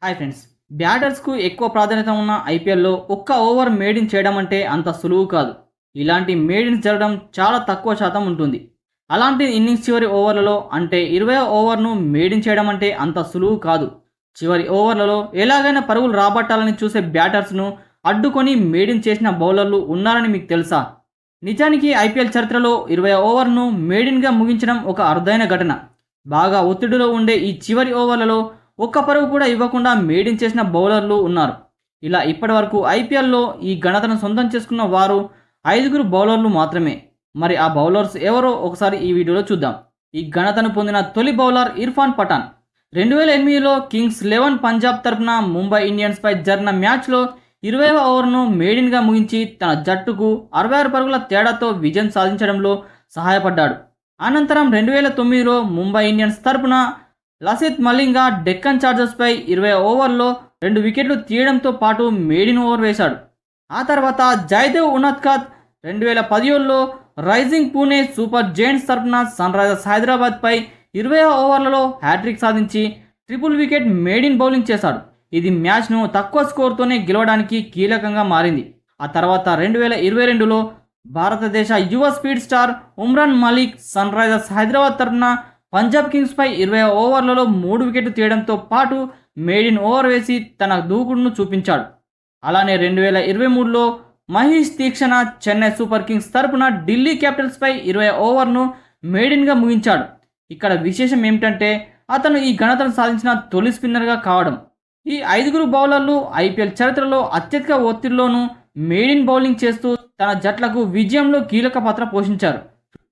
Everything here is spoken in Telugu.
Hi friends. బ్యాటర్స్‌కు ఎక్కువ ప్రాధాన్యత ఉన్న ఐపీఎల్‌లో ఒక్క ఓవర్ మేడ్ ఇన్ చేయడం అంటే అంత సులువు కాదు. ఇలాంటి మేడ్ ఇన్స్ జరగడం చాలా తక్కువ శాతం ఉంటుంది. అలాంటి ఇన్నింగ్స్ చివరి ఓవర్లలో అంటే 20వ ఓవర్‌ను మేడ్ ఇన్ చేయడం అంటే అంత సులువు కాదు. చివరి ఓవర్లలో ఎలాగైనా పరుగులు రాబట్టాలని చూసే బ్యాటర్స్‌ను అడ్డుకొని మేడ్ ఇన్ చేసిన బౌలర్లు ఉన్నారని మీకు తెలుసా? నిజానికి ఐపీఎల్ చరిత్రలో 20వ ఓవర్‌ను మేడ్ ఇన్‌గా ముగించడం ఒక అరుదైన ఘటన. బాగా ఒత్తిడిలో ఉండే ఈ చివరి ఓవర్లలో ఒక్క పరుగు కూడా ఇవ్వకుండా మేడిన్ చేసిన బౌలర్లు ఉన్నారు. ఇలా ఇప్పటివరకు ఐపీఎల్‌లో ఈ ఘనతను సొంతం చేసుకున్న వారు 5గురు బౌలర్లు మాత్రమే. మరి ఆ బౌలర్స్ ఎవరో ఒకసారి ఈ వీడియోలో చూద్దాం. ఈ ఘనతను పొందిన తొలి బౌలర్ ఇర్ఫాన్ పఠాన్. 2008లో కింగ్స్ 11 పంజాబ్ తరపున ముంబై ఇండియన్స్పై జరిగిన మ్యాచ్లో 20వ ఓవర్ను మేడిన్గా ముగించి తన జట్టుకు 66 పరుగుల తేడాతో విజయం సాధించడంలో సహాయపడ్డాడు. అనంతరం 2009లో ముంబై ఇండియన్స్ తరపున లసిత్ మలింగా డెక్కన్ చార్జర్స్పై 20 ఓవర్లో 2 వికెట్లు తీయడంతో పాటు మేడిన్ ఓవర్ వేశాడు. ఆ తర్వాత జయదేవ్ ఉనద్కత్ 2017లో రైజింగ్ పూణే సూపర్ జైంట్స్ తరపున సన్ రైజర్స్ హైదరాబాద్పై 20 ఓవర్లలో హ్యాట్రిక్ సాధించి ట్రిపుల్ వికెట్ మేడిన్ బౌలింగ్ చేశాడు. ఇది మ్యాచ్ను తక్కువ స్కోర్తోనే గెలవడానికి కీలకంగా మారింది. ఆ తర్వాత 2022లో భారతదేశ యువ speed star Umran Malik Sunrisers Hyderabad తరపున పంజాబ్ కింగ్స్పై 20 ఓవర్లలో 3 వికెట్లు తీయడంతో పాటు మేడిన్ ఓవర్ వేసి తన దూకుడును చూపించాడు. అలానే 2023లో మహేష్ తీక్షణ చెన్నై సూపర్ కింగ్స్ తరపున ఢిల్లీ క్యాపిటల్స్పై 20 ఓవర్ను మేడిన్గా ముగించాడు. ఇక్కడ విశేషం ఏమిటంటే అతను ఈ ఘనతను సాధించిన తొలి స్పిన్నర్గా కావడం. ఈ 5గురు బౌలర్లు ఐపీఎల్ చరిత్రలో అత్యధిక ఒత్తిడిలోనూ మేడిన్ బౌలింగ్ చేస్తూ తన జట్లకు విజయంలో కీలక పాత్ర పోషించారు.